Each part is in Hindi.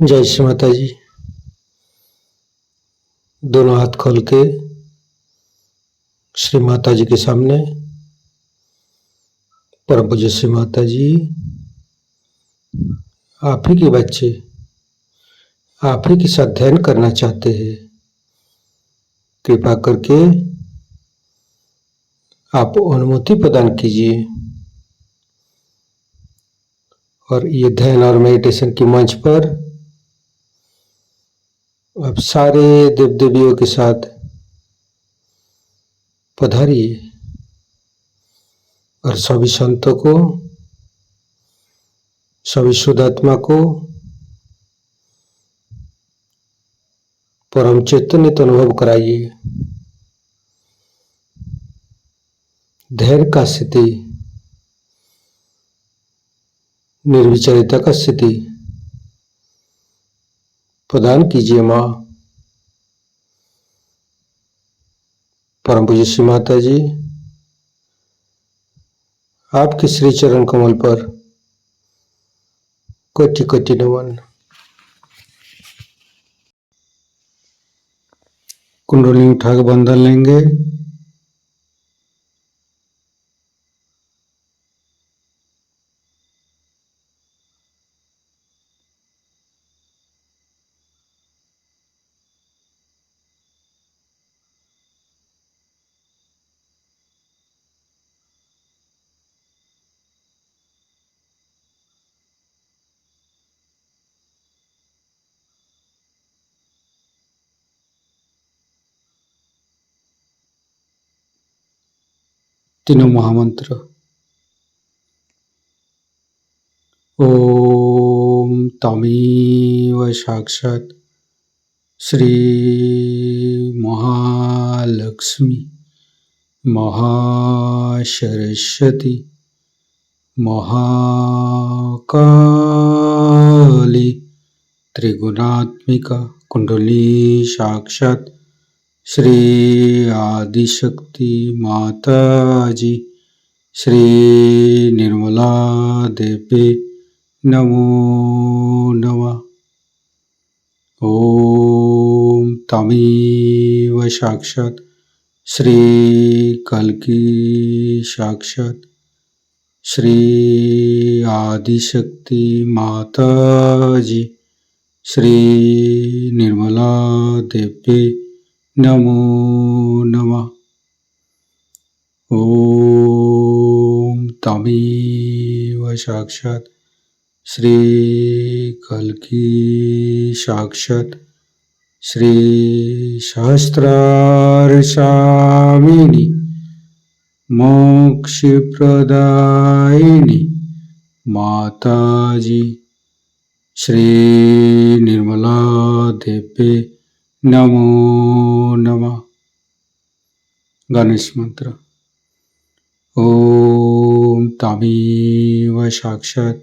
जय श्री माता जी। दोनों हाथ खोल के श्री माता जी के सामने, परम पूज्य श्री माता जी, आप ही के बच्चे आप ही के साथ ध्यान करना चाहते हैं। कृपा करके आप अनुमति प्रदान कीजिए और ये ध्यान और मेडिटेशन के मंच पर आप सारे देव देवियों के साथ पधारिए और सभी संतों को, सभी शुद्ध आत्मा को परम चैतन्य तो अनुभव कराइए। धैर्य का स्थिति, निर्विचारिता का स्थिति प्रदान कीजिए माँ। परम पूज्य श्री माता जी, आपके श्री चरण कमल पर कोटि कोटि नमन। कुंडली उठा के बंधन लेंगे। तीनों महामंत्र। ओम तमेव साक्षात् श्री महालक्ष्मी महासरस्वती महाकाली त्रिगुणात्मिका कुंडली साक्षात् श्री आदिशक्ति माता जी श्री निर्मला देवी नमो नमः। ओम तमेव साक्षात् श्री कल्की साक्षात् श्री आदिशक्ति माता जी श्री निर्मला देवी नमो नमः। ओम तमेव साक्षात् श्री कल्की साक्षात् श्री सहस्रारसामिनी मोक्षप्रदायिनी माता जी श्री निर्मला देवी नमो नमः। गणेश मंत्र। ओम तमेव साक्षात्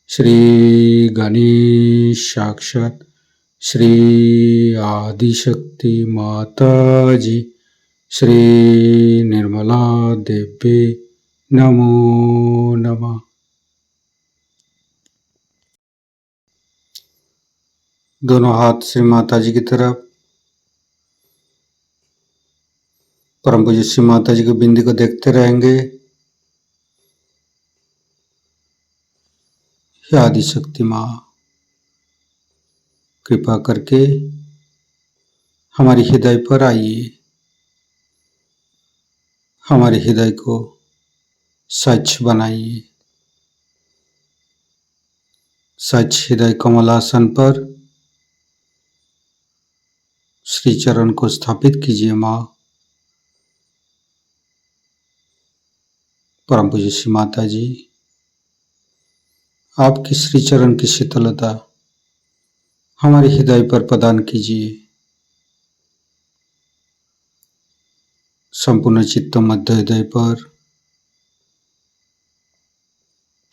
श्री गणेश साक्षात् श्री आदिशक्ति माता जी श्री निर्मला देवी नमो नमः। दोनों हाथ श्री माता जी की तरफ, परम पूज्य श्री माता जी की बिंदी को देखते रहेंगे। हे आदिशक्ति माँ, कृपा करके हमारे हृदय पर आइए, हमारे हृदय को स्वच्छ बनाइए। स्वच्छ हृदय कमलासन पर श्री चरण को स्थापित कीजिए माँ। परम पूज्य श्री माता जी, आपकी श्री चरण की शीतलता हमारे हृदय पर प्रदान कीजिए। संपूर्ण चित्त मध्य हृदय पर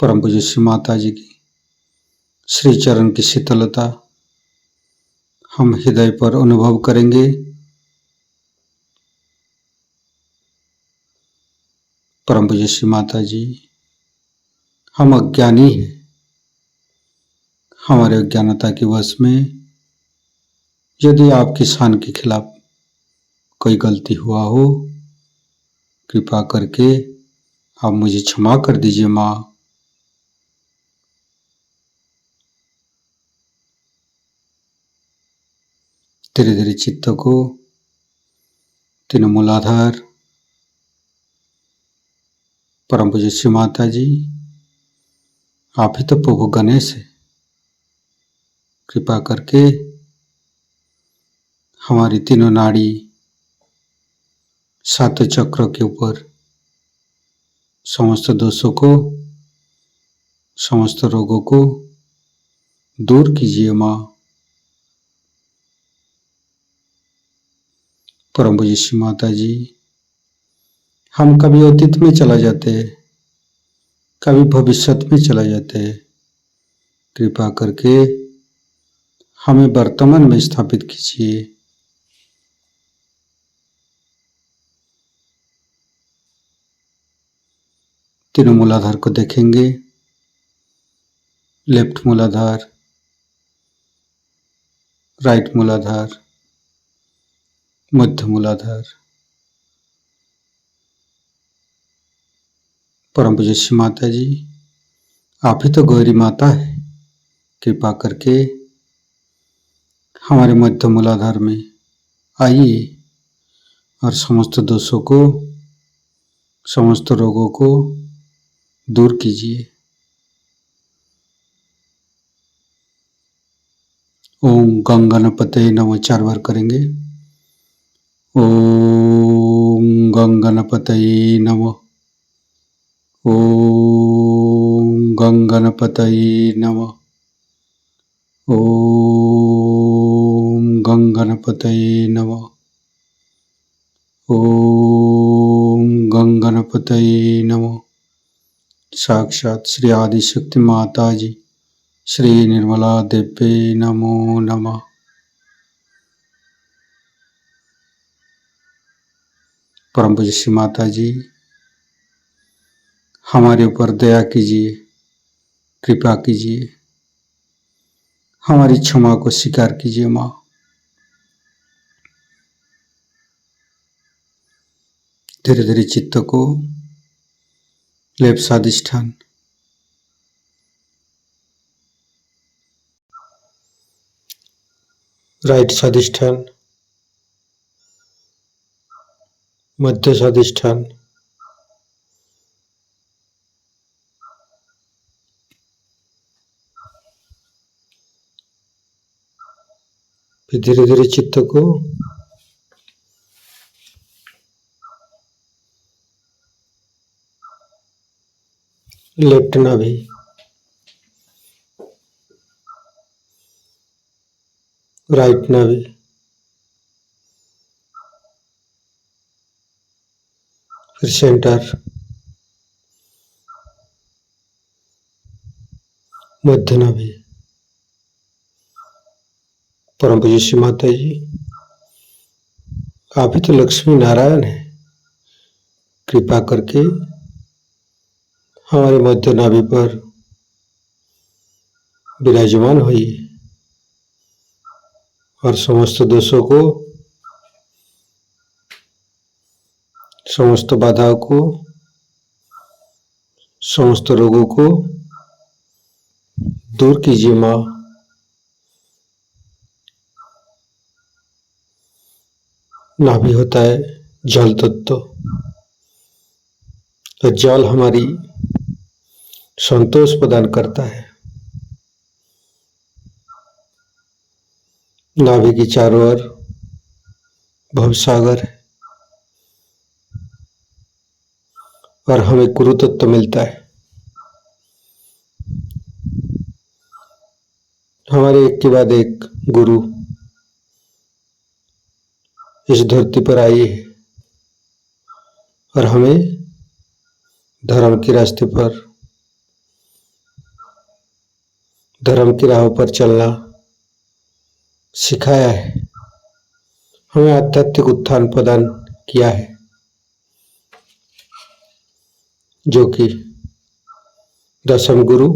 परम पूज्य श्री माता जी की श्री चरण की शीतलता हम हृदय पर अनुभव करेंगे। परम पूज्य श्री माता जी, हम अज्ञानी हैं, हमारे अज्ञानता के वश में यदि आपकी शान के खिलाफ कोई गलती हुआ हो, कृपा करके आप मुझे क्षमा कर दीजिए माँ। धीरे धीरे चित्त को तीनों मूलाधार, परम पूज्य श्री माता जी, आप ही तो प्रभु गणेश है, कृपा करके हमारी तीनों नाड़ी, सातों चक्रों के ऊपर समस्त दोषों को, समस्त रोगों को दूर कीजिए माँ। परम पूज्य श्री माता जी, हम कभी अतीत में चला जाते हैं, कभी भविष्य में चला जाते हैं, कृपा करके हमें वर्तमान में स्थापित कीजिए। तीनों मूलाधार को देखेंगे, लेफ्ट मूलाधार, राइट मूलाधार, मध्य मूलाधार। परम पूज्य श्री माता जी, आप ही तो गौरी माता है, कृपा करके हमारे मध्य मूलाधार में आइए और समस्त दोषों को, समस्त रोगों को दूर कीजिए। ओम गंगणपतये नमः 4 बार करेंगे। ओम गंगणपतये नमः। ओम गंगणपतये नमः। ओम गंगणपतये नमः। ओम गंगणपतये नमः। साक्षात श्री आदिशक्ति माता जी, श्री निर्मला देवी नमो नमः। परम पूज्य श्री माता जी, हमारे ऊपर दया कीजिए, कृपा कीजिए, हमारी क्षमा को स्वीकार कीजिए माँ। धीरे धीरे चित्त को लेफ्ट स्वादिष्ठान, राइट स्वादिष्ठान, मध्य स्वादिष्ठान, फिर धीरे धीरे चित्त को लेफ्ट नाभि, राइट नाभि, फिर सेंटर, मध्य नाभि। परम पूज्य श्री माता जी, आप ही तो लक्ष्मी नारायण है, कृपा करके हमारे मध्य नाभि पर विराजमान होइए और समस्त दोषों को, समस्त बाधाओं को, समस्त रोगों को दूर कीजिए माँ। नाभि होता है जल तत्व, तो जल हमारी संतोष प्रदान करता है। नाभि की चारों ओर भवसागर है और हमें गुरु तत्व मिलता है। हमारे एक के बाद एक गुरु इस धरती पर आई है और हमें धर्म के रास्ते पर, धर्म की राहों पर चलना सिखाया है, हमें आध्यात्मिक उत्थान प्रदान किया है, जो कि दशम गुरु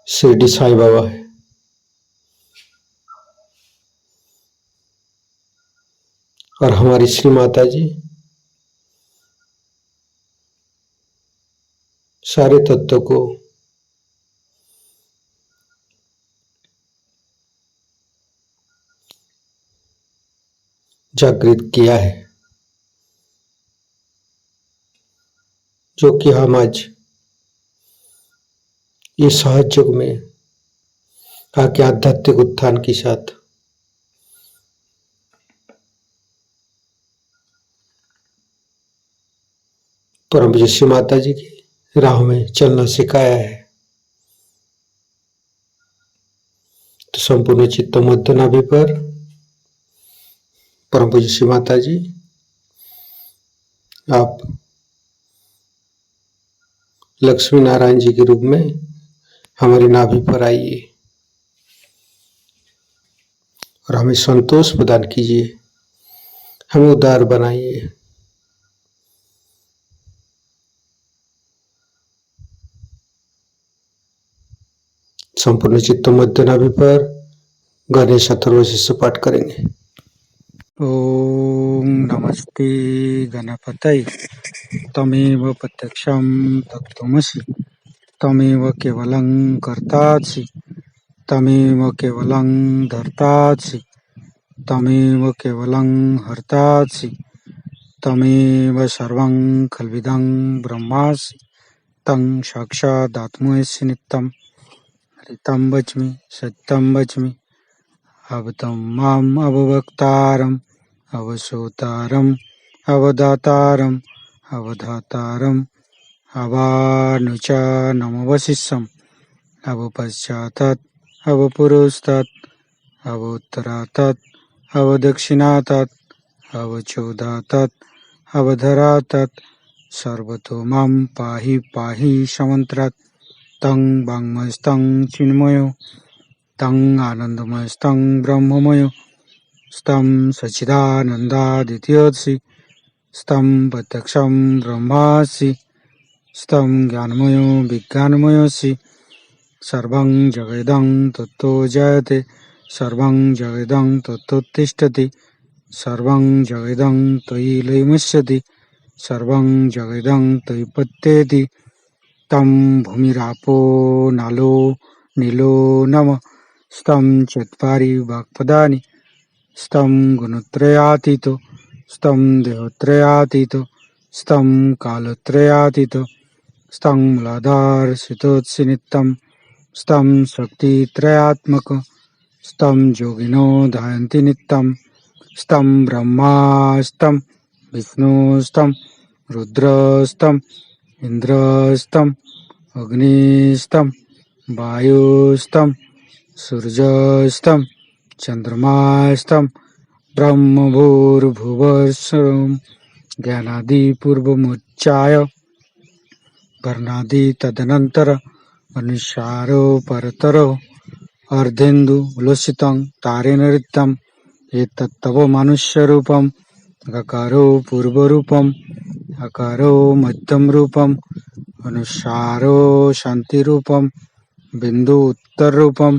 शिरडी साईं बाबा है। और हमारी श्री माता जी सारे तत्वों को जागृत किया है, जो कि हम आज ये सहज युग में आके आध्यात्मिक उत्थान के साथ परम पूज्य श्री माता जी की राह में चलना सिखाया है। तो संपूर्ण चित्त मध्य नाभि पर परम पूज्य श्री माता जी आप लक्ष्मी नारायण जी के रूप में हमारी नाभि पर आइए और हमें संतोष प्रदान कीजिए, हमें उदार बनाइए। संपूर्ण चित्त मध्य नाभि पर गणेश अथर्वशीर्ष पाठ करेंगे। ओम नमस्ते गणपतये तमेव प्रत्यक्षं तत्त्वमसि तमेव केवलं कर्तासि तमेव केवलं धर्तासि तमेव केवलं हर्तासि तमेव सर्वं खल्विदं ब्रह्मासि तं साक्षादात्मसि नित्यं हरितं वच्मि सत्यं वच्मि अवतं माम् अववक्तारम् अवसोतारम् अवदातारम् अवधातारम् अवानुचानमवशिष्यम् अवपश्चातात् अवपुरस्तात् अवोत्तरातात् अवदक्षिणातात् अवचोदातात् अवधरातात् सर्वतो मां पाहि पाहि समन्त्रात् तं वाङ्मयस्तं चिन्मयो तं आनन्दमयस्तं ब्रह्ममयो स्तं सच्चिदानन्दादित्योऽसि स्तं प्रत्यक्षं ब्रह्मासि स्तं ज्ञानमयो विज्ञानमयोऽसि सर्वं जगदं तत्तो जायते सर्वं जगदं तत्तोत्तिष्ठति सर्वं जगदं त्वयि लयमस्यति सर्वं जगदं त्वयि पत्येति तं भूमिरापो नालो नीलो नमः स्तं चत्वारि वाक्पदानि स्तं गुणत्रयातीतो स्तं देहत्रयातीतो स्तं कालत्रयातीतो स्तं मूलाधारसितोत्सि नित्यं स्तं शक्तित्रयात्मक स्तं योगिनो ध्यायन्ति नित्यं स्तं ब्रह्मास्तं विष्णुस्तं रुद्रस्तं इन्द्रस्तं अग्निस्तं वायुस्तं सूर्यस्तं चन्द्रमास्तं ब्रह्मभूर्भुवस्सुरं ज्ञानादिपूर्वमुच्चाय वर्णादि तदनन्तर अनुसारो परतरो अर्धेन्दु उल्लसितं तारेण ऋतं एतत्तव मनुष्यरूपं गकारो पूर्वरूपम् अकारो मध्यम रूपम् अनुसारो शान्तिरूपं बिन्दु उत्तररूपं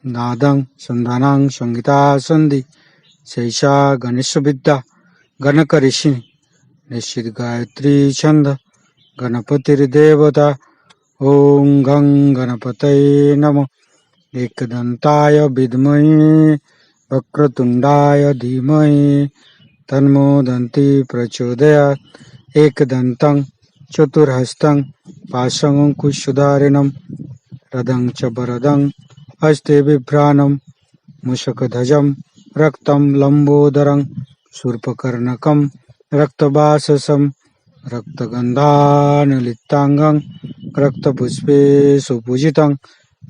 नादं संधानं संगीता सन्धि शैषा गणेशविद्या गणकऋषि निश्चित गायत्री छंद गणपतिर्देवता ओं गं गणपतये नमः एकदन्ताय विद्महे वक्रतुण्डाय धीमहि तन्नो दन्ति प्रचोदयात् एकदन्तं चतुर्हस्तं पाशमङ्कुशधारिणं रदं च वरदं हस्ते बिभ्राणं मूषकध्वजं रक्तं लम्बोदरं शूर्पकर्णकं रक्तवाससं रक्तगन्धानुलिप्ताङ्गं रक्तपुष्पे सुपूजितं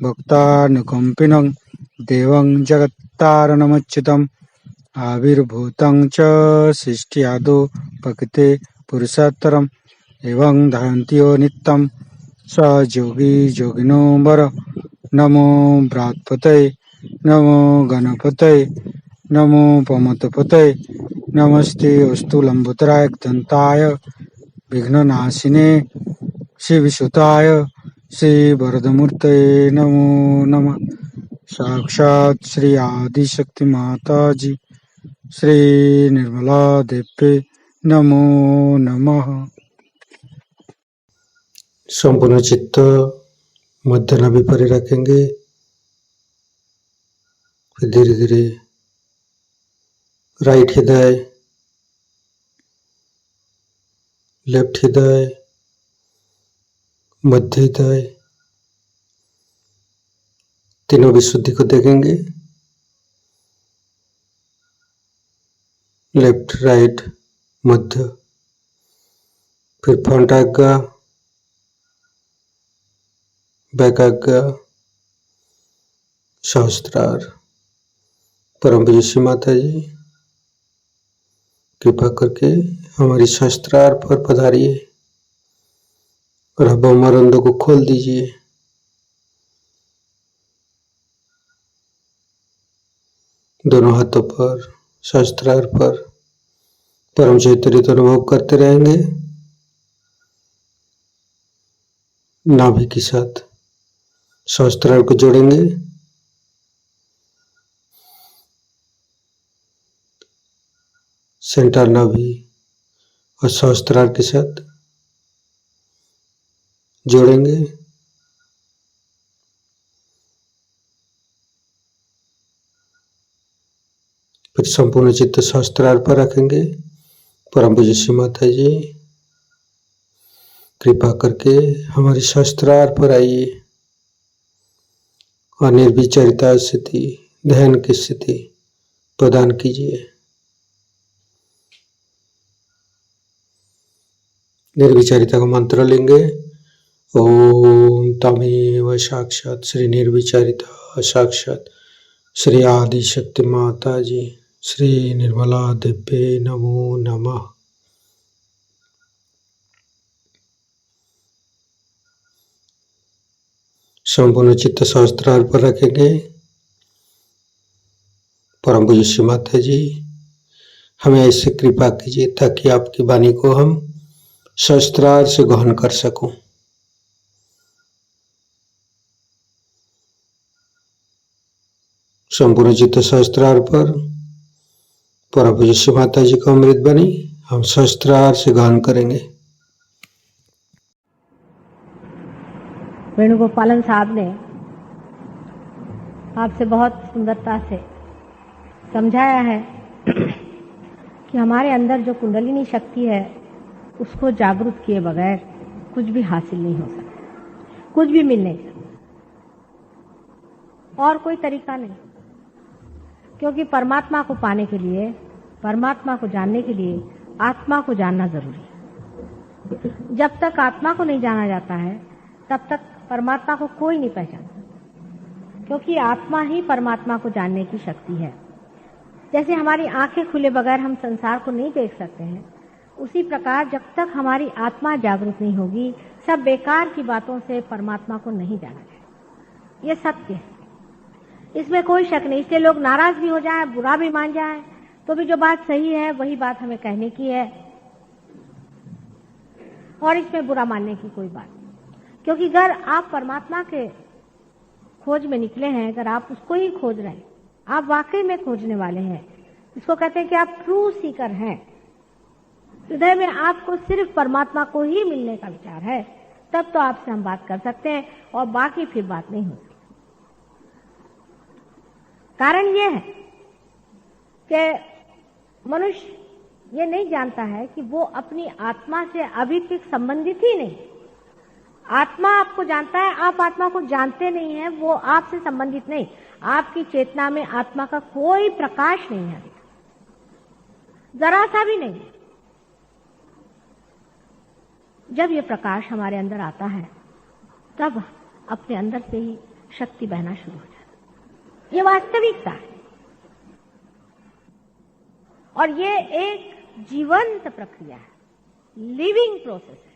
भक्तानुकम्पिनं देवं जगत्तारणमच्युतम् आविर्भूतं च सृष्ट्यादौ प्रकृते पुरुषोत्तरम् एवं ध्यायन्त्यो नित्यं स योगी योगिनो वर नमो बृहत्पतये नमो गणपतये नमो पमतपतये नमस्ते अस्तु लंबोदराय दन्ताय विघ्ननाशिने शिवसुताय श्री वरदमूर्तये नमो नमः। साक्षात् श्री आदिशक्ति माता जी श्री निर्मला देवी नमो नमः। संपूर्ण चित्त मध्य नाभि पर रखेंगे। फिर धीरे धीरे राइट हृदय, लेफ्ट हृदय, मध्य हृदय, तीनों विशुद्धि को देखेंगे। लेफ्ट, राइट, मध्य, फिर फ्रंट आज्ञा, बैक आज्ञा, सहस्त्रार। परम पूज्य माता जी कृपा करके हमारी सहस्त्रार पर पधारिए और अब मरंदों को खोल दीजिए। दोनों हाथों पर, सहस्त्रार पर परम चैतन्य तो अनुभव करते रहेंगे। नाभि के साथ सहस्त्रार को जोड़ेंगे। सेंटर नाभि और सहस्त्रार के साथ जोड़ेंगे। फिर संपूर्ण चित्त सहस्त्रार पर रखेंगे। परम पूज्य श्री माता जी कृपा करके हमारी सहस्त्रार पर आइए और निर्विचारिता स्थिति, ध्यान की स्थिति प्रदान कीजिए। निर्विचारिता का मंत्र लेंगे। ओम तमेव साक्षात श्री निर्विचारिता साक्षात श्री आदि शक्ति माता जी श्री निर्मला देवी नमो नमः। संपूर्ण चित्त सहस्त्रार पर रखेंगे। परम पूज्य श्री माता जी हमें ऐसे कृपा कीजिए ताकि आपकी वाणी को हम सहस्त्रार से ग्रहण कर सकूं। संपूर्ण चित्त सहस्त्रार पर परम पूज्य श्री माता जी का अमृत बनी हम सहस्त्रार से ग्रहण करेंगे। वेणुगोपालन साहब ने आपसे बहुत सुंदरता से समझाया है कि हमारे अंदर जो कुंडलिनी शक्ति है उसको जागरूक किए बगैर कुछ भी हासिल नहीं हो सकता, कुछ भी मिल नहीं सकता, और कोई तरीका नहीं। क्योंकि परमात्मा को पाने के लिए, परमात्मा को जानने के लिए आत्मा को जानना जरूरी है। जब तक आत्मा को नहीं जाना जाता है तब तक परमात्मा को कोई नहीं पहचानता, क्योंकि आत्मा ही परमात्मा को जानने की शक्ति है। जैसे हमारी आंखें खुले बगैर हम संसार को नहीं देख सकते हैं, उसी प्रकार जब तक हमारी आत्मा जागरूक नहीं होगी सब बेकार की बातों से परमात्मा को नहीं जाना जाए। ये सत्य है, इसमें कोई शक नहीं। इसलिए लोग नाराज भी हो जाएं, बुरा भी मान जाएं, तो भी जो बात सही है वही बात हमें कहने की है, और इसमें बुरा मानने की कोई बात नहीं। क्योंकि अगर आप परमात्मा के खोज में निकले हैं, अगर आप उसको ही खोज रहे हैं, आप वाकई में खोजने वाले हैं, इसको कहते हैं कि आप ट्रू सीकर हैं, हृदय में आपको सिर्फ परमात्मा को ही मिलने का विचार है, तब तो आपसे हम बात कर सकते हैं, और बाकी फिर बात नहीं हो सकती। कारण यह है कि मनुष्य ये नहीं जानता है कि वो अपनी आत्मा से अभी तक संबंधित ही नहीं। आत्मा आपको जानता है, आप आत्मा को जानते नहीं हैं, वो आपसे संबंधित नहीं। आपकी चेतना में आत्मा का कोई प्रकाश नहीं है, जरा सा भी नहीं। जब ये प्रकाश हमारे अंदर आता है तब अपने अंदर से ही शक्ति बहना शुरू हो जाती है। ये वास्तविकता है, और ये एक जीवंत प्रक्रिया है, लिविंग प्रोसेस है।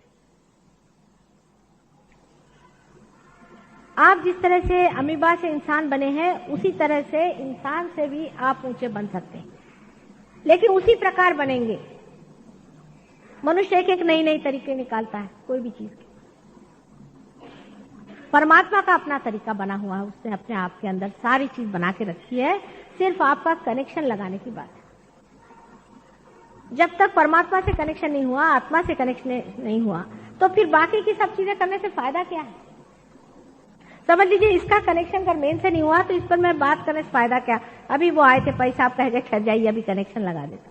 आप जिस तरह से अमीबा से इंसान बने हैं उसी तरह से इंसान से भी आप ऊंचे बन सकते हैं, लेकिन उसी प्रकार बनेंगे। मनुष्य एक एक नई नई तरीके निकालता है कोई भी चीज के, परमात्मा का अपना तरीका बना हुआ है, उसने अपने आप के अंदर सारी चीज बना के रखी है, सिर्फ आपका कनेक्शन लगाने की बात है। जब तक परमात्मा से कनेक्शन नहीं हुआ, आत्मा से कनेक्शन नहीं हुआ, तो फिर बाकी की सब चीजें करने से फायदा क्या है? समझ लीजिए, इसका कनेक्शन अगर मेन से नहीं हुआ तो इस पर मैं बात करने से फायदा क्या? अभी वो आए थे, पैसा आप कह गए ठहर जाइए, अभी कनेक्शन लगा देता।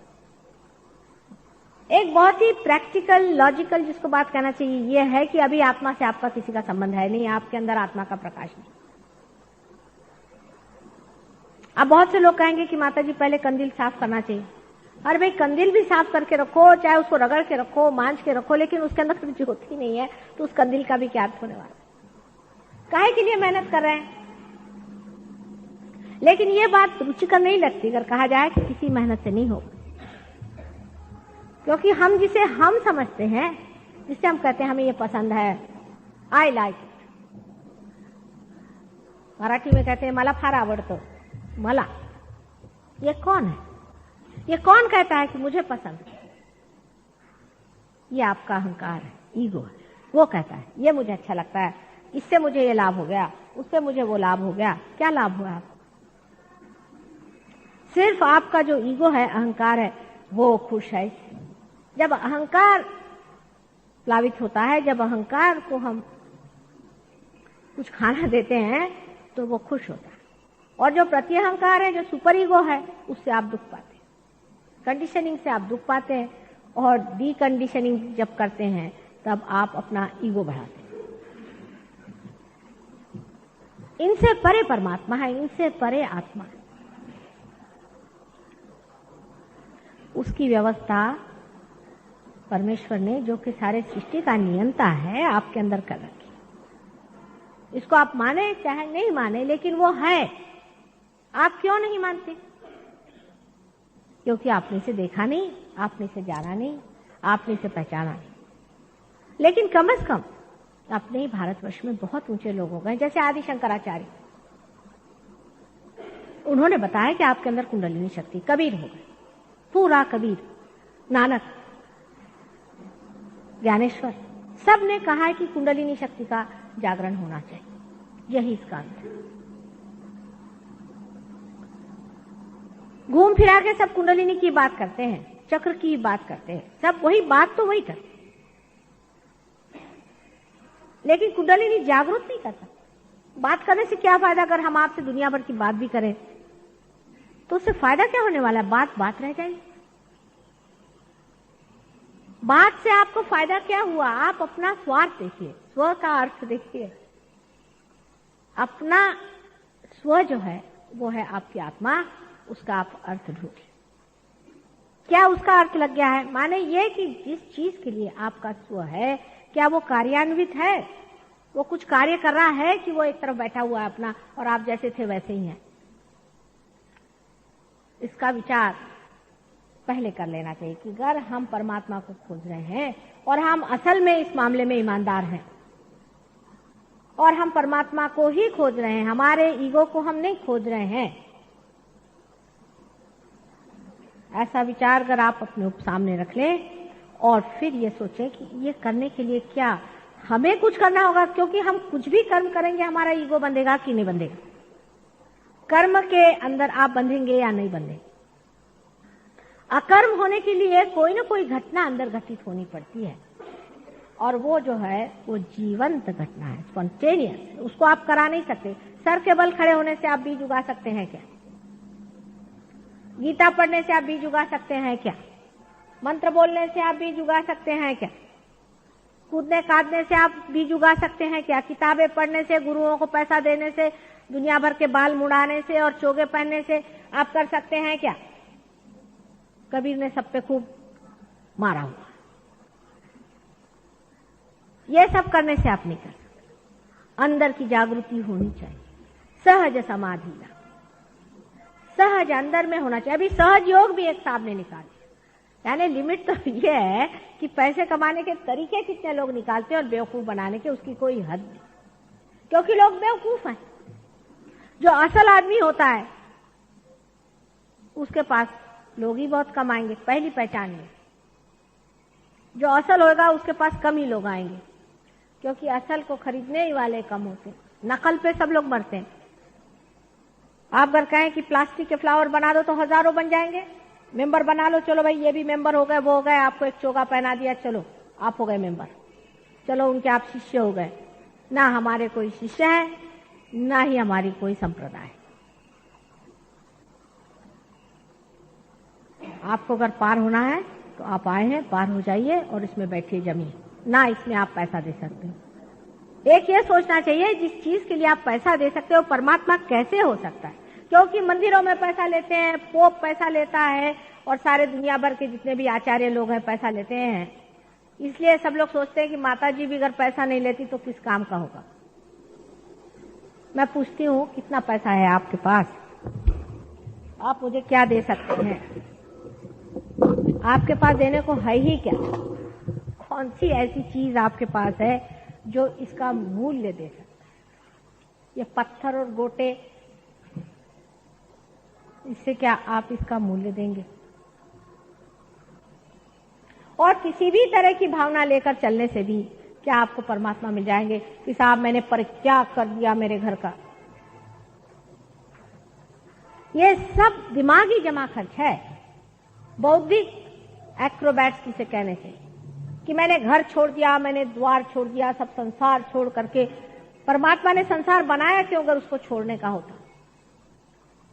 एक बहुत ही प्रैक्टिकल, लॉजिकल जिसको बात कहना चाहिए ये है कि अभी आत्मा से आपका किसी का संबंध है नहीं, आपके अंदर आत्मा का प्रकाश नहीं। अब बहुत से लोग कहेंगे कि माता जी पहले कंदील साफ करना चाहिए। अरे भाई, कंदील भी साफ करके रखो, चाहे उसको रगड़ के रखो, मांझ के रखो, लेकिन उसके अंदर कुछ ज्योति नहीं है तो उस कंदील का भी क्या अर्थ होने वाला? काहे के लिए मेहनत कर रहे हैं? लेकिन ये बात रुचिकर नहीं लगती अगर कहा जाए कि किसी मेहनत से नहीं होगा, क्योंकि हम जिसे हम समझते हैं, जिससे हम कहते हैं हमें ये पसंद है, आई लाइक इट, मराठी में कहते हैं मला फार आवडतं, मला, ये कौन है? ये कौन कहता है कि मुझे पसंद है? ये आपका अहंकार है, ईगो है। वो कहता है ये मुझे अच्छा लगता है, इससे मुझे ये लाभ हो गया, उससे मुझे वो लाभ हो गया। क्या लाभ हुआ आपको? सिर्फ आपका जो ईगो है, अहंकार है, वो खुश है। जब अहंकार प्लावित होता है, जब अहंकार को हम कुछ खाना देते हैं तो वो खुश होता है। और जो प्रति अहंकार है, जो सुपर ईगो है, उससे आप दुख पाते हैं, कंडीशनिंग से आप दुख पाते हैं। और डी कंडीशनिंग जब करते हैं तब आप अपना ईगो बढ़ाते हैं। इनसे परे परमात्मा है, इनसे परे आत्मा है। उसकी व्यवस्था परमेश्वर ने, जो कि सारे सृष्टि का नियंता है, आपके अंदर कर रखी। इसको आप माने चाहे नहीं माने, लेकिन वो है। आप क्यों नहीं मानते? क्योंकि आपने इसे देखा नहीं, आपने इसे जाना नहीं, आपने इसे पहचाना नहीं। लेकिन कम से कम अपने ही भारतवर्ष में बहुत ऊंचे लोग हो गए, जैसे आदि शंकराचार्य। उन्होंने बताया कि आपके अंदर कुंडलिनी शक्ति। कबीर हो गए, पूरा कबीर, नानक, ज्ञानेश्वर, सब ने कहा है कि कुंडलिनी शक्ति का जागरण होना चाहिए। यही इसका अंत है। घूम फिरा के सब कुंडलिनी की बात करते हैं, चक्र की बात करते हैं, सब वही बात तो वही करते हैं, लेकिन कुंडलिनी जागरूक नहीं करता। बात करने से क्या फायदा? अगर हम आपसे दुनिया भर की बात भी करें तो उससे फायदा क्या होने वाला है? बात बात रह जाएगी। बात से आपको फायदा क्या हुआ? आप अपना स्वार्थ देखिए, स्व का अर्थ देखिए। अपना स्व जो है वो है आपकी आत्मा, उसका आप अर्थ ढूंढिए। क्या उसका अर्थ लग गया है? माने ये कि जिस चीज के लिए आपका स्व है, क्या वो कार्यान्वित है? वो कुछ कार्य कर रहा है कि वो एक तरफ बैठा हुआ है अपना, और आप जैसे थे वैसे ही हैं? इसका विचार पहले कर लेना चाहिए कि अगर हम परमात्मा को खोज रहे हैं और हम असल में इस मामले में ईमानदार हैं और हम परमात्मा को ही खोज रहे हैं, हमारे ईगो को हम नहीं खोज रहे हैं, ऐसा विचार अगर आप अपने सामने रख लें और फिर ये सोचें कि ये करने के लिए क्या हमें कुछ करना होगा, क्योंकि हम कुछ भी कर्म करेंगे हमारा ईगो बंधेगा कि नहीं बंधेगा? कर्म के अंदर आप बंधेंगे या नहीं बंधेंगे? अकर्म होने के लिए कोई ना कोई घटना अंदर घटित होनी पड़ती है, और वो जो है वो जीवंत घटना है, स्पॉन्टेनियस। उसको आप करा नहीं सकते। सर के बल खड़े होने से आप बीज उगा सकते हैं क्या? गीता पढ़ने से आप बीज उगा सकते हैं क्या? मंत्र बोलने से आप बीज उगा सकते हैं क्या? कूदने कादने से आप बीज उगा सकते हैं क्या? किताबें पढ़ने से, गुरुओं को पैसा देने से, दुनिया भर के बाल मुड़ाने से और चोगे पहनने से आप कर सकते हैं क्या? कबीर ने सब पे खूब मारा हुआ। ये सब करने से आप नहीं कर सकते। अंदर की जागृति होनी चाहिए, सहज समाधि, सहज अंदर में होना चाहिए। अभी सहज योग भी एक साहब ने निकाल दिया। यानी लिमिट तो ये है कि पैसे कमाने के तरीके कितने लोग निकालते हैं और बेवकूफ बनाने के उसकी कोई हद नहीं, क्योंकि लोग बेवकूफ हैं। जो असल आदमी होता है उसके पास लोग ही बहुत कम आएंगे, पहली पहचान है। जो असल होगा उसके पास कम ही लोग आएंगे। क्योंकि असल को खरीदने ही वाले कम होते, नकल पे सब लोग मरते हैं। आप अगर कहें कि प्लास्टिक के फ्लावर बना दो तो हजारों बन जाएंगे, मेंबर बना लो, चलो भाई ये भी मेंबर हो गए, वो हो गए, आपको एक चोगा पहना दिया, चलो आप हो गए मेंबर, चलो उनके आप शिष्य हो गए। ना हमारे कोई शिष्य है, ना ही हमारी कोई संप्रदाय। आपको अगर पार होना है तो आप आए हैं, पार हो जाइए और इसमें बैठिए, जमिए, ना इसमें आप पैसा दे सकते हो। एक ये सोचना चाहिए जिस चीज के लिए आप पैसा दे सकते हो परमात्मा कैसे हो सकता है, क्योंकि मंदिरों में पैसा लेते हैं, पोप पैसा लेता है और सारे दुनिया भर के जितने भी आचार्य लोग हैं पैसा लेते हैं। इसलिए सब लोग सोचते हैं कि माता जी भी अगर पैसा नहीं लेती तो किस काम का होगा। मैं पूछती हूँ कितना पैसा है आपके पास, आप मुझे क्या दे सकते हैं? आपके पास देने को है ही क्या? कौन सी ऐसी चीज आपके पास है जो इसका मूल्य दे सकता है? ये पत्थर और गोटे, इससे क्या आप इसका मूल्य देंगे? और किसी भी तरह की भावना लेकर चलने से भी क्या आपको परमात्मा मिल जाएंगे कि साहब मैंने परित्याग कर दिया मेरे घर का? ये सब दिमागी जमा खर्च है, बौद्धिक एक्रोबैट्स जिसे कहने से, कि मैंने घर छोड़ दिया, मैंने द्वार छोड़ दिया, सब संसार छोड़ करके। परमात्मा ने संसार बनाया क्यों अगर उसको छोड़ने का होता?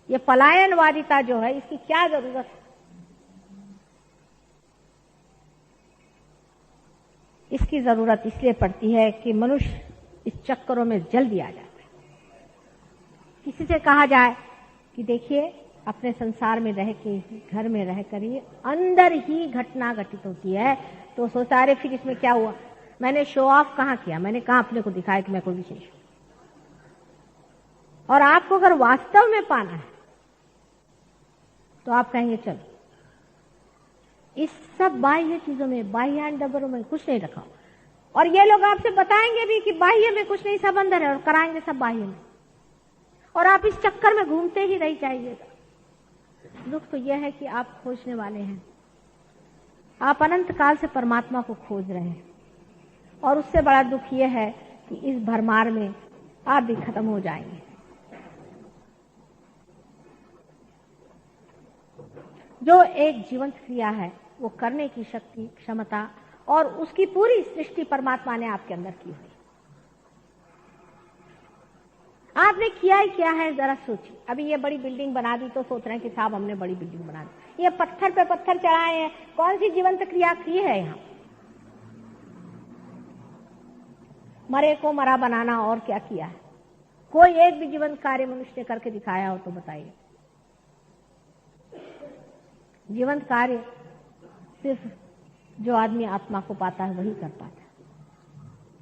ये पलायनवादिता जो है इसकी क्या जरूरत है? इसकी जरूरत इसलिए पड़ती है कि मनुष्य इस चक्करों में जल्दी आ जाता है। किसी से कहा जाए कि देखिए अपने संसार में रह के ही, घर में रह कर ही अंदर ही घटना घटित होती है, तो सोचता है फिर इसमें क्या हुआ, मैंने शो ऑफ कहाँ किया, मैंने कहाँ अपने को दिखाया कि मैं कोई विशेष हूं। और आपको अगर वास्तव में पाना है तो आप कहेंगे चलो इस सब बाह्य चीजों में, बाह्य डबरों में कुछ नहीं रखा। और ये लोग आपसे बताएंगे भी कि बाह्य में कुछ नहीं, सब अंदर है, और कराएंगे सब बाह्य में, और आप इस चक्कर में घूमते ही रह जाइएगा। दुख तो यह है कि आप खोजने वाले हैं, आप अनंत काल से परमात्मा को खोज रहे हैं, और उससे बड़ा दुख यह है कि इस भरमार में आप भी खत्म हो जाएंगे। जो एक जीवंत क्रिया है वो करने की शक्ति, क्षमता और उसकी पूरी सृष्टि परमात्मा ने आपके अंदर की हुई। आपने किया ही क्या है जरा सोचिए। अभी ये बड़ी बिल्डिंग बना दी तो सोच रहे हैं कि साहब हमने बड़ी बिल्डिंग बना दी, ये पत्थर पे पत्थर चढ़ाए हैं, कौन सी जीवंत क्रिया की है यहाँ? मरे को मरा बनाना, और क्या किया है? कोई एक भी जीवंत कार्य मनुष्य ने करके दिखाया हो तो बताइए। जीवंत कार्य सिर्फ जो आदमी आत्मा को पाता है वही कर पाता है।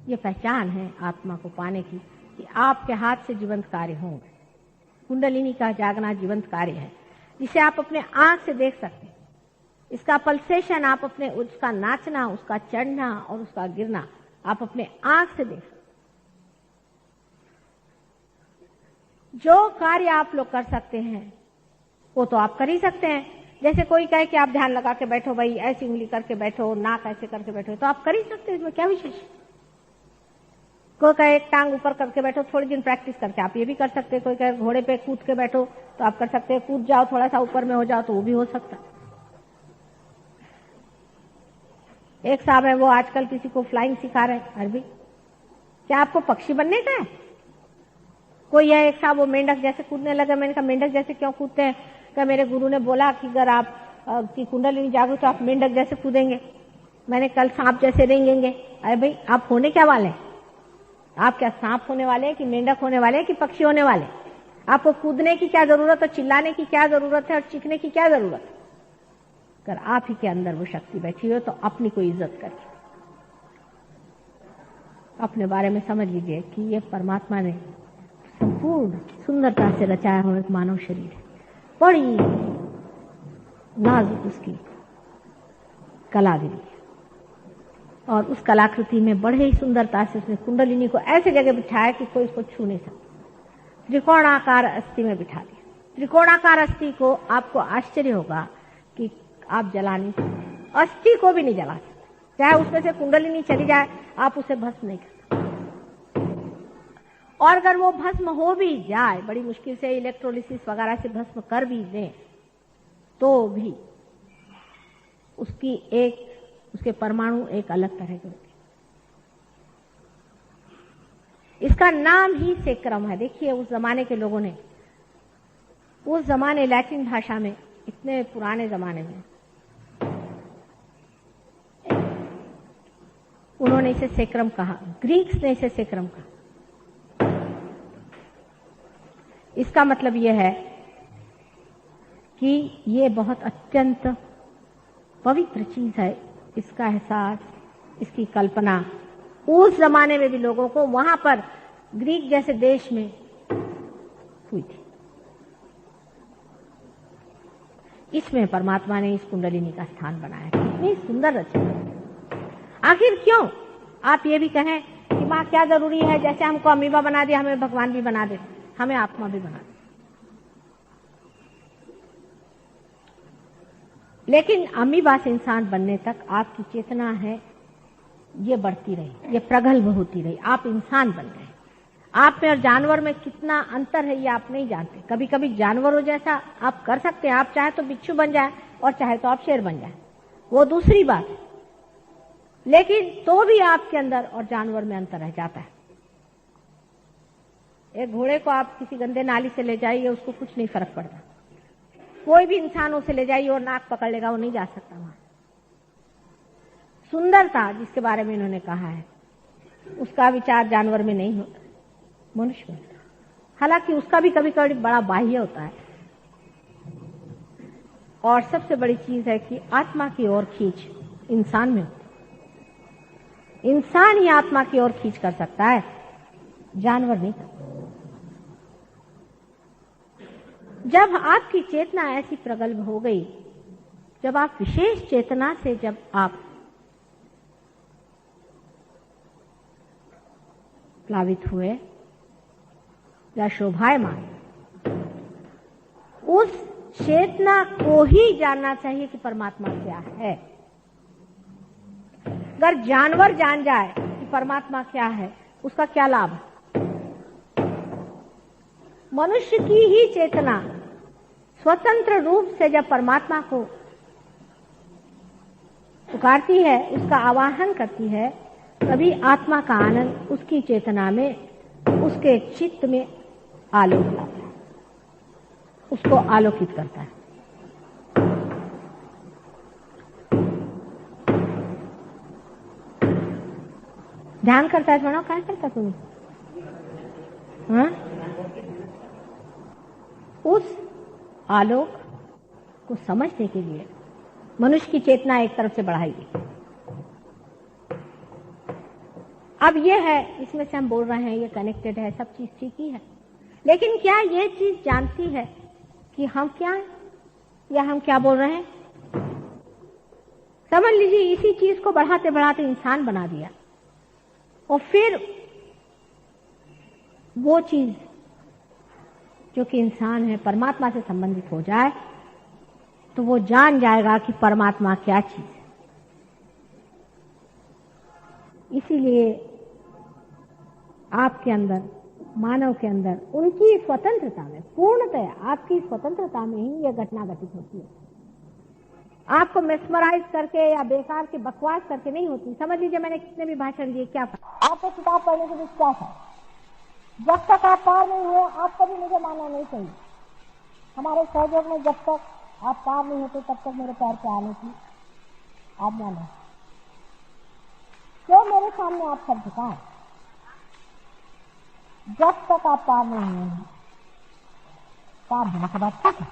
ये पहचान है आत्मा को पाने की कि आपके हाथ से जीवंत कार्य होंगे। कुंडलिनी का जागना जीवंत कार्य है जिसे आप अपने आंख से देख सकते हैं। इसका पल्सेशन आप अपने, उसका नाचना, उसका चढ़ना और उसका गिरना आप अपने आंख से देख सकते। जो कार्य आप लोग कर सकते हैं वो तो आप कर ही सकते हैं। जैसे कोई कहे कि आप ध्यान लगा के बैठो भाई, ऐसी उंगली करके बैठो, नाक ऐसे करके बैठो, तो आप कर ही सकते हैं, इसमें क्या विशेष? कोई कहे एक टांग ऊपर करके बैठो, थोड़ी दिन प्रैक्टिस करके आप ये भी कर सकते हैं। कोई कहे घोड़े पे कूद के बैठो तो आप कर सकते हैं, कूद जाओ थोड़ा सा ऊपर में हो जाओ तो वो भी हो सकता है। एक साहब है वो आजकल किसी को फ्लाइंग सिखा रहे हैं अरबी। क्या आपको पक्षी बनने का है? कोई है एक साहब वो मेंढक जैसे कूदने लगे। मैंने कहा मेंढक जैसे क्यों कूदते हैं? क्या मेरे गुरु ने बोला कि अगर आप की कुंडलिनी जागो तो आप मेंढक जैसे कूदेंगे। मैंने कल सांप जैसे रेंगेंगे। अरे भाई आप होने क्या वाले हैं? आप क्या सांप होने वाले हैं कि मेंढक होने वाले हैं कि पक्षी होने वाले? आपको कूदने की क्या जरूरत है, चिल्लाने की क्या जरूरत है और चीखने की क्या जरूरत है? अगर आप ही के अंदर वो शक्ति बैठी हो तो अपनी को इज्जत करिए, अपने बारे में समझ लीजिए कि ये परमात्मा ने संपूर्ण सुंदरता से रचाया हुआ एक मानव शरीर है। बड़ी नाजुक उसकी कलागिरी है और उस कलाकृति में बड़े ही सुंदरता से उसने कुंडलिनी को ऐसे जगह बिठाया कि कोई उसको छू नहीं सकता। त्रिकोणाकार अस्थि में बिठा दिया। त्रिकोणाकार अस्थि को आपको आश्चर्य होगा कि आप जला नहीं सकते, अस्थि को भी नहीं जला सकते। चाहे उसमें से कुंडलिनी चली जाए आप उसे भस्म नहीं कर सकते। और अगर वो भस्म हो भी जाए, बड़ी मुश्किल से इलेक्ट्रोलिसिस वगैरह से भस्म कर भी दें, तो भी उसके परमाणु एक अलग तरह के होते हैं। इसका नाम ही सेक्रम है। देखिए उस जमाने के लोगों ने, उस जमाने लैटिन भाषा में, इतने पुराने जमाने में उन्होंने इसे सेक्रम कहा, ग्रीक्स ने इसे सेक्रम कहा। इसका मतलब यह है कि ये बहुत अत्यंत पवित्र चीज है। इसका एहसास, इसकी कल्पना उस जमाने में भी लोगों को वहां पर ग्रीक जैसे देश में हुई थी। इसमें परमात्मा ने इस कुंडलिनी का स्थान बनाया। कितनी सुंदर रचना। आखिर क्यों आप ये भी कहें कि मां क्या जरूरी है, जैसे हमको अमीबा बना दिया हमें भगवान भी बना दे, हमें आत्मा भी बना दे। लेकिन अमीबा से इंसान बनने तक आपकी चेतना है ये बढ़ती रही, ये प्रगल्भ होती रही, आप इंसान बन गए। आप में और जानवर में कितना अंतर है ये आप नहीं जानते। कभी कभी जानवरों जैसा आप कर सकते हैं, आप चाहे तो बिच्छू बन जाए और चाहे तो आप शेर बन जाए, वो दूसरी बात है। लेकिन तो भी आपके अंदर और जानवर में अंतर रह जाता है। एक घोड़े को आप किसी गंदे नाली से ले जाइए, उसको कुछ नहीं फर्क पड़ता। कोई भी इंसान उसे ले जाइए और नाक पकड़ लेगा, वो नहीं जा सकता वहां। सुंदरता जिसके बारे में इन्होंने कहा है, उसका विचार जानवर में नहीं होता, मनुष्य में। हालांकि उसका भी कभी कभी बड़ा बाह्य होता है। और सबसे बड़ी चीज है कि आत्मा की ओर खींच इंसान में होती है। इंसान ही आत्मा की ओर खींच कर सकता है, जानवर नहीं। जब आपकी चेतना ऐसी प्रगल्भ हो गई, जब आप विशेष चेतना से जब आप प्लावित हुए या शोभायमान, उस चेतना को ही जानना चाहिए कि परमात्मा क्या है। अगर जानवर जान जाए कि परमात्मा क्या है, उसका क्या लाभ है? मनुष्य की ही चेतना स्वतंत्र रूप से जब परमात्मा को पुकारती है, उसका आवाहन करती है, तभी आत्मा का आनंद उसकी चेतना में, उसके चित्त में आलोक लाता है, उसको आलोकित करता है। ध्यान करता है थोड़ा, क्या करता तुम्हें? हाँ? उस आलोक को समझने के लिए मनुष्य की चेतना एक तरफ से बढ़ाई गई। अब ये है, इसमें से हम बोल रहे हैं, ये कनेक्टेड है, सब चीज ठीक ही है। लेकिन क्या ये चीज जानती है कि हम क्या हैं या हम क्या बोल रहे हैं? समझ लीजिए इसी चीज को बढ़ाते बढ़ाते इंसान बना दिया, और फिर वो चीज जो कि इंसान है परमात्मा से संबंधित हो जाए, तो वो जान जाएगा कि परमात्मा क्या चीज है। इसीलिए आपके अंदर, मानव के अंदर, उनकी स्वतंत्रता में, पूर्णतया आपकी स्वतंत्रता में ही यह घटना घटित होती है। आपको मेस्मराइज करके या बेकार के बकवास करके नहीं होती। समझ लीजिए मैंने कितने भी भाषण दिए, क्या आपको किताब पढ़ने के लिए क्या था? जब तक आप पार नहीं हुए, आप कभी मुझे मानना नहीं चाहिए। हमारे सहयोग में जब तक आप पार नहीं होते, तब तक मेरे पैर पे आने की आज्ञा नहीं। क्यों मेरे सामने आप सब झुकाएं? जब तक आप पार नहीं हुए हैं, पार होने के बाद ठीक है,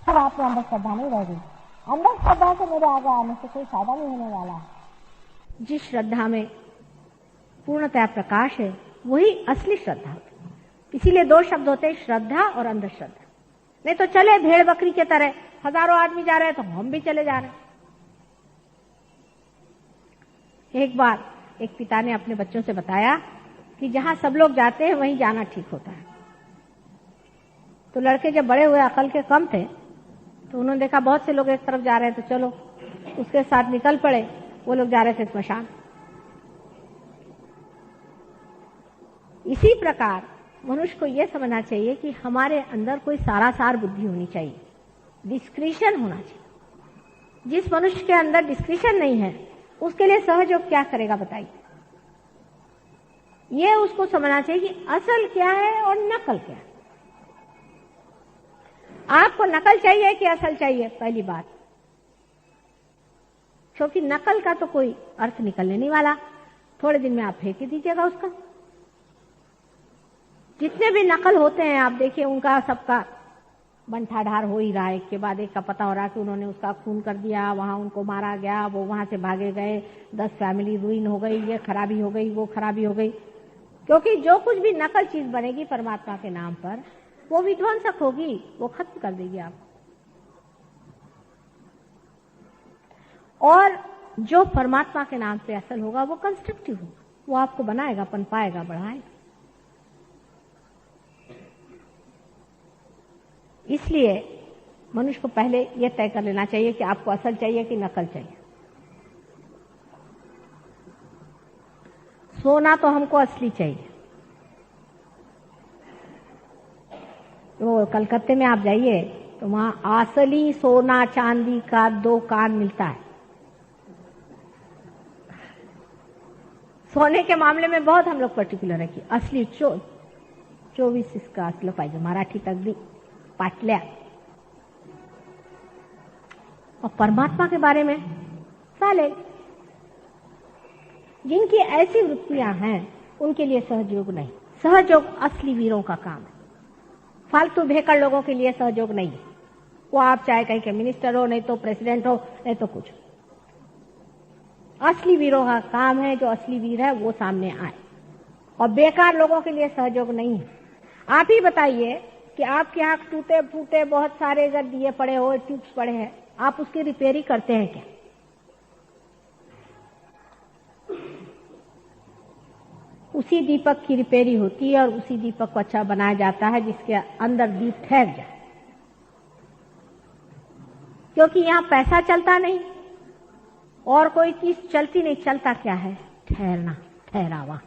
फिर आप में अंदर श्रद्धा नहीं रह गई। अंदर श्रद्धा से मेरे आगे आने से कोई फायदा नहीं होने वाला है। जिस श्रद्धा में पूर्णतया प्रकाश है, वही असली श्रद्धा होती है। इसीलिए दो शब्द होते हैं, श्रद्धा और अंधश्रद्धा। नहीं तो चले भेड़ बकरी के तरह, हजारों आदमी जा रहे हैं तो हम भी चले जा रहे हैं। एक बार एक पिता ने अपने बच्चों से बताया कि जहां सब लोग जाते हैं वहीं जाना ठीक होता है। तो लड़के जब बड़े हुए, अकल के कम थे, तो उन्होंने देखा बहुत से लोग एक तरफ जा रहे हैं, तो चलो उसके साथ निकल पड़े। वो लोग जा रहे थे स्मशान। इसी प्रकार मनुष्य को यह समझना चाहिए कि हमारे अंदर कोई सारासार बुद्धि होनी चाहिए, डिस्क्रिशन होना चाहिए। जिस मनुष्य के अंदर डिस्क्रिशन नहीं है उसके लिए सहयोग क्या करेगा बताइए। ये उसको समझना चाहिए कि असल क्या है और नकल क्या है। आपको नकल चाहिए कि असल चाहिए, पहली बात, क्योंकि नकल का तो कोई अर्थ निकलने नहीं वाला, थोड़े दिन में आप फेंक ही दीजिएगा उसका। जितने भी नकल होते हैं आप देखिए उनका सबका बंठाढार हो ही रहा है। एक के बाद एक का पता हो रहा है कि उन्होंने उसका खून कर दिया, वहां उनको मारा गया, वो वहां से भागे गए, 10 फैमिली रुइन हो गई, ये खराबी हो गई, वो खराबी हो गई। क्योंकि जो कुछ भी नकल चीज बनेगी परमात्मा के नाम पर वो विध्वंसक होगी, वो खत्म कर देगी आप। और जो परमात्मा के नाम पे असल होगा वो कंस्ट्रक्टिव होगा, वो आपको बनाएगा, पनपाएगा, बढ़ाएगा। इसलिए मनुष्य को पहले यह तय कर लेना चाहिए कि आपको असल चाहिए कि नकल चाहिए। सोना तो हमको असली चाहिए। वो कलकत्ते में आप जाइए तो वहां असली सोना चांदी का 2 कान मिलता है। सोने के मामले में बहुत हम लोग पर्टिकुलर है कि असली 24 इसका असलं पाहिजे, मराठी अगदी पाटल्या। और परमात्मा के बारे में चालेल। जिनकी ऐसी वृत्तियां हैं उनके लिए सहयोग नहीं। सहयोग असली वीरों का काम है, फालतू भेकड़ लोगों के लिए सहयोग नहीं है। वो आप चाहे कहीं के मिनिस्टर हो, नहीं तो प्रेसिडेंट हो, नहीं तो कुछ। असली वीरों का काम है, जो असली वीर है वो सामने आए, और बेकार लोगों के लिए सहयोग नहीं है। आप ही बताइए कि आपके यहाँ टूटे फूटे बहुत सारे अगर दिए पड़े हो, ट्यूब्स पड़े हैं, आप उसकी रिपेयरिंग करते हैं क्या? उसी दीपक की रिपेयरिंग होती है और उसी दीपक को अच्छा बनाया जाता है जिसके अंदर दीप ठहर जाए। क्योंकि यहाँ पैसा चलता नहीं और कोई चीज चलती नहीं। चलता क्या है? ठहरना, ठहरावा,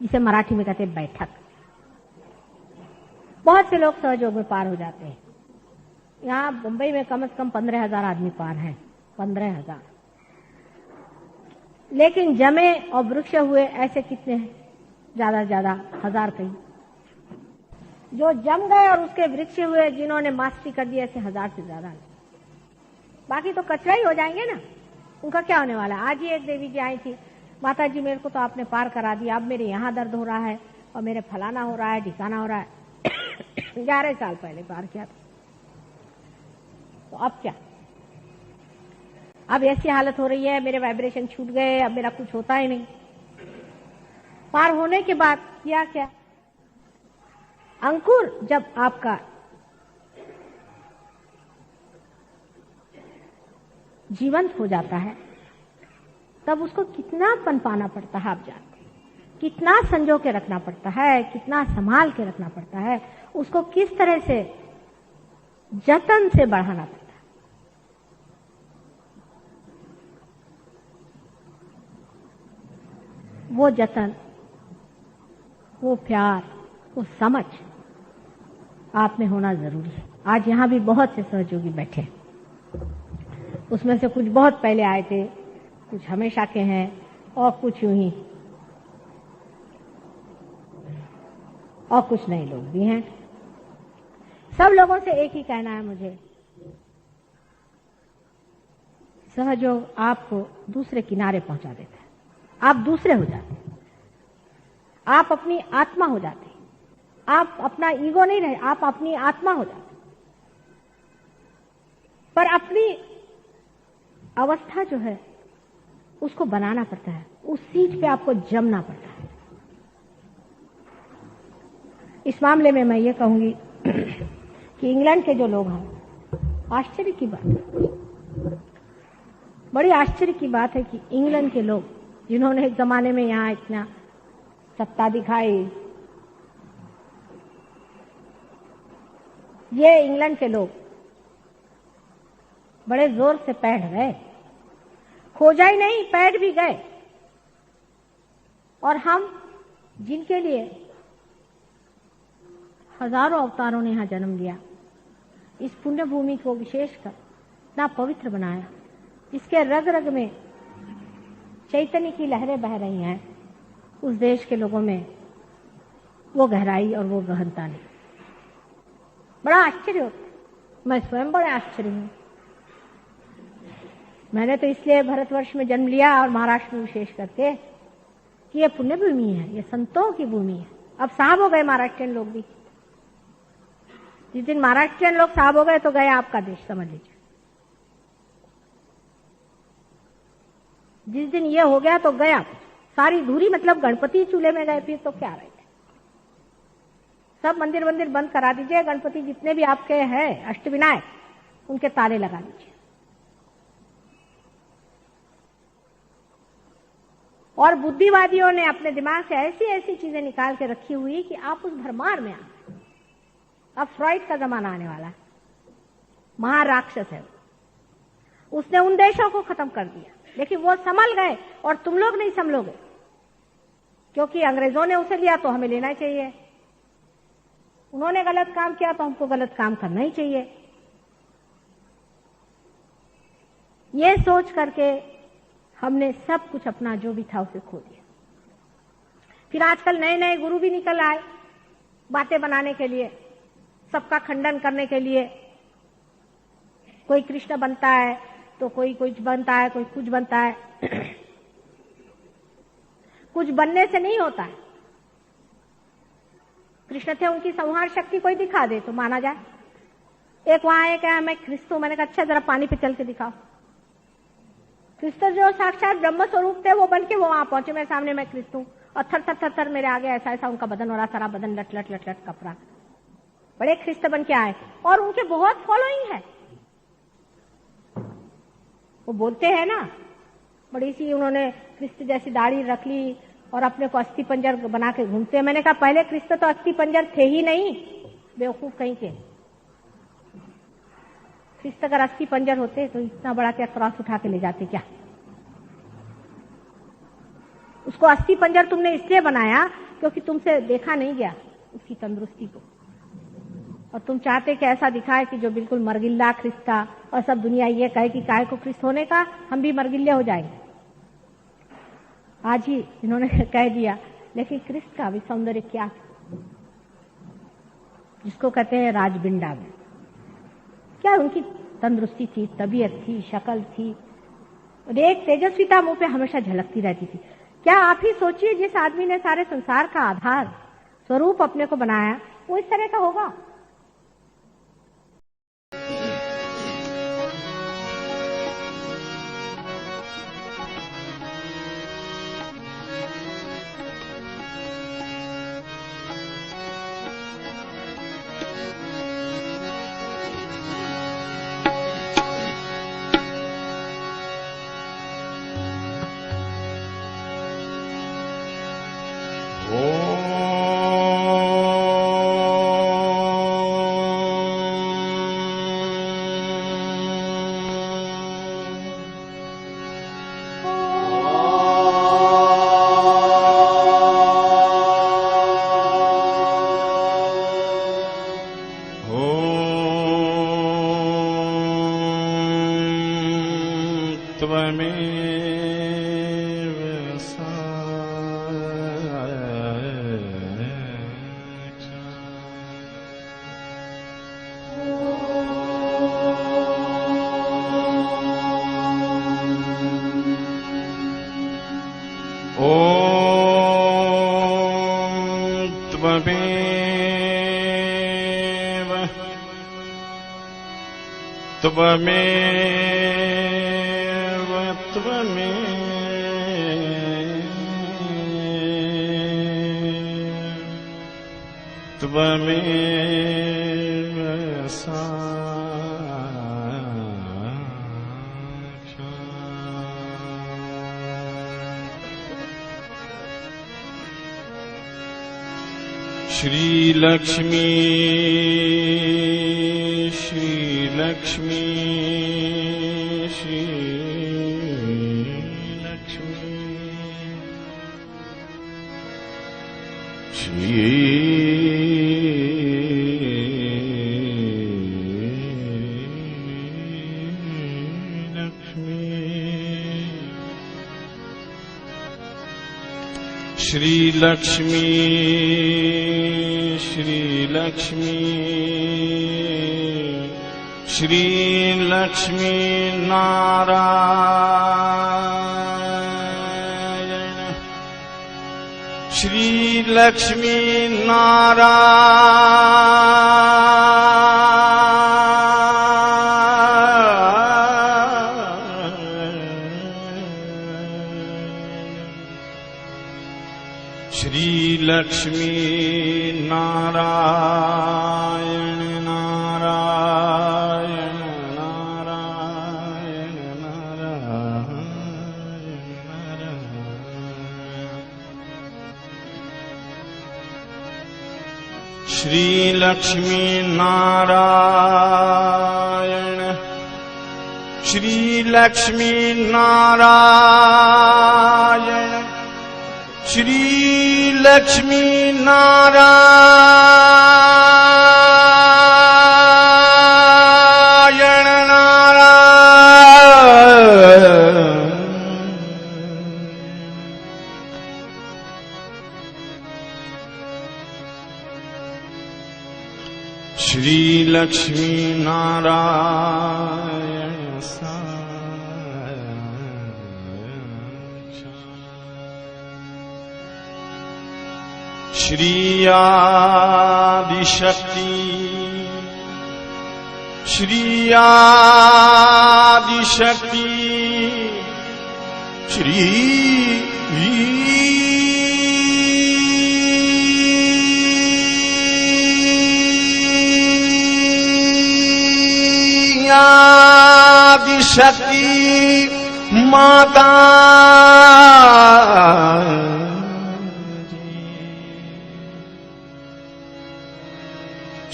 जिसे मराठी में कहते हैं बैठक। बहुत से लोग सहयोग में पार हो जाते हैं। यहाँ मुंबई में कम से कम 15,000 आदमी पार हैं, 15,000। लेकिन जमे और वृक्ष हुए ऐसे कितने हैं? ज्यादा से ज्यादा 1000 कहीं। जो जम गए और उसके वृक्ष हुए, जिन्होंने मास्टरी कर दी, ऐसे 1000 से ज्यादा। बाकी तो कचरा ही हो जाएंगे ना। उनका क्या होने वाला? आज ही एक देवी जी आई थी, माता जी मेरे को तो आपने पार करा दिया, अब मेरे यहाँ दर्द हो रहा है और मेरे फलाना हो रहा है, ढिकाना हो रहा है। 11 साल पहले पार किया था, तो अब क्या? अब ऐसी हालत हो रही है, मेरे वाइब्रेशन छूट गए, अब मेरा कुछ होता ही नहीं। पार होने के बाद किया क्या? अंकुर जब आपका जीवंत हो जाता है तब उसको कितना पनपाना पड़ता है आप जानते हैं, कितना संजो के रखना पड़ता है, कितना संभाल के रखना पड़ता है, उसको किस तरह से जतन से बढ़ाना पड़ता है। वो जतन, वो प्यार, वो समझ आप में होना जरूरी है। आज यहां भी बहुत से सहयोगी बैठे, उसमें से कुछ बहुत पहले आए थे, कुछ हमेशा के हैं और कुछ यूं ही, और कुछ नए लोग भी हैं। सब लोगों से एक ही कहना है मुझे, सहयोग आपको दूसरे किनारे पहुंचा देता है। आप दूसरे हो जाते हैं, आप अपनी आत्मा हो जाते हैं। आप अपना ईगो नहीं रहे, आप अपनी आत्मा हो जाते हैं। पर अपनी अवस्था जो है उसको बनाना पड़ता है, उस सीट पे आपको जमना पड़ता है। इस मामले में मैं ये कहूंगी कि इंग्लैंड के जो लोग हैं, आश्चर्य की बात है, बड़ी आश्चर्य की बात है कि इंग्लैंड के लोग जिन्होंने एक जमाने में यहाँ इतना सत्ता दिखाई, ये इंग्लैंड के लोग बड़े जोर से पैठ गए, खोजा ही नहीं, पैठ भी गए। और हम जिनके लिए हजारों अवतारों ने यहाँ जन्म लिया, इस पुण्य भूमि को विशेषकर इतना पवित्र बनाया, इसके रग रग में चैतन्य की लहरें बह रही हैं, उस देश के लोगों में वो गहराई और वो गहनता नहीं। बड़ा आश्चर्य होता है, मैं स्वयं बड़े आश्चर्य हूं। मैंने तो इसलिए भारतवर्ष में जन्म लिया और महाराष्ट्र में विशेष करके कि ये पुण्य भूमि है, ये संतों की भूमि है। अब साहब हो गए महाराष्ट्रियन लोग भी। जिस दिन महाराष्ट्रियन लोग साहब हो गए तो गए आपका देश, समझ लीजिए। जिस दिन ये हो गया तो गया सारी धूरी, मतलब गणपति चूल्हे में गए, फिर तो क्या रहे। सब मंदिर मंदिर बंद करा दीजिए, गणपति जितने भी आपके हैं अष्टविनायक उनके ताले लगा दीजिए। और बुद्धिवादियों ने अपने दिमाग से ऐसी ऐसी चीजें निकाल के रखी हुई कि आप उस भरमार में आ। अब फ्रॉइड का जमाना आने वाला है, महाराक्षस है, उसने उन देशों को खत्म कर दिया, लेकिन वो संभल गए और तुम लोग नहीं संभलोगे, क्योंकि अंग्रेजों ने उसे लिया तो हमें लेना चाहिए, उन्होंने गलत काम किया तो हमको गलत काम करना ही चाहिए। ये सोच करके हमने सब कुछ अपना जो भी था उसे खो दिया। फिर आजकल नए नए गुरु भी निकल आए बातें बनाने के लिए, सबका खंडन करने के लिए। कोई कृष्ण बनता है तो कोई कुछ बनता है, कोई कुछ बनता है। कुछ बनने से नहीं होता है। कृष्ण थे, उनकी संहार शक्ति कोई दिखा दे तो माना जाए। एक वहां एक है, मैं क्रिस्त हूं, मैंने कहा अच्छा जरा पानी पे चल के दिखाओ। क्रिस्त जो साक्षात ब्रह्म स्वरूप थे वो बन के वो वहां पहुंचे मेरे सामने, मैं क्रिस्त हूं, और थर थर थर थर मेरे आगे ऐसा ऐसा उनका बदन हो रहा, सारा बदन लट लट लट लट कपड़ा, बड़े ख्रिस्त बन के आए और उनके बहुत फॉलोइंग है। वो बोलते हैं ना, बड़ी सी उन्होंने क्रिस्त जैसी दाढ़ी रख ली और अपने को अस्थि पंजर बना के घूमते हैं। मैंने कहा पहले क्रिस्त तो अस्थि पंजर थे ही नहीं, बेवकूफ कहीं के। क्रिस्त अगर अस्थि पंजर होते तो इतना बड़ा क्या क्रॉस उठा के ले जाते क्या? उसको अस्थि पंजर तुमने इसलिए बनाया क्योंकि तुमसे देखा नहीं गया उसकी तंदुरुस्ती को, और तुम चाहते कि ऐसा दिखाए कि जो बिल्कुल मरगिल्ला ख्रिस्त था, और सब दुनिया ये कहे कि काय को ख्रिस्त होने का, हम भी मरगिल्ले हो जाएंगे। आज ही इन्होंने कह दिया, लेकिन ख्रिस्त का भी सौंदर्य क्या था, जिसको कहते हैं राजबिंडा में। क्या उनकी तंदुरुस्ती थी, तबीयत थी, शक्ल थी, और एक तेजस्विता मुंह पे हमेशा झलकती रहती थी। क्या आप ही सोचिए, जिस आदमी ने सारे संसार का आधार स्वरूप अपने को बनाया, वो इस तरह का होगा? श्री लक्ष्मी श्री लक्ष्मी श्री लक्ष्मी श्री श्री लक्ष्मी श्री लक्ष्मी श्री लक्ष्मी नारायण श्री लक्ष्मी श्री लक्ष्मी नारायण नारायण नारायण नारायण नारायण श्री लक्ष्मी नारायण श्री लक्ष्मी नारायण श्री लक्ष्मी नारायण नारायण श्री लक्ष्मी नारायण श्री आदिशक्ति श्री आदिशक्ति श्री आदिशक्ति माता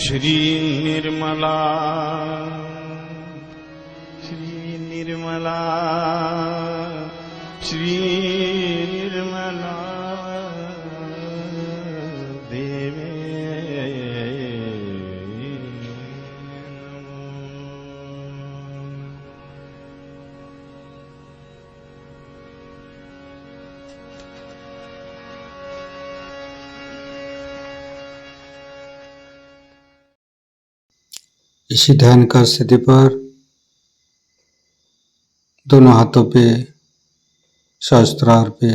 श्री निर्मला श्री निर्मला श्री निर्मला देवे इसी ध्यान का स्थिति पर दोनों हाथों पे सहस्त्रार पे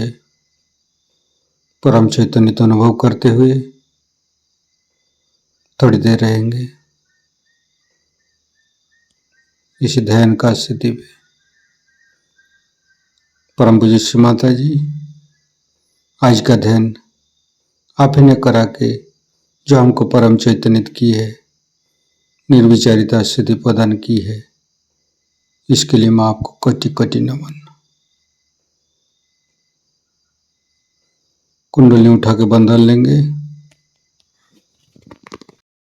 परम चैतन्य तो अनुभव करते हुए थोड़ी देर रहेंगे इसी ध्यान का स्थिति पे। परम पूज्य श्री माता जी, आज का ध्यान आप ही ने करा के जो हमको परम चैतन्य की है, निर्विचारिता स्थिति प्रदान की है, इसके लिए मैं आपको कोटि कोटि नमन। कुंडली उठा के बंधन लेंगे।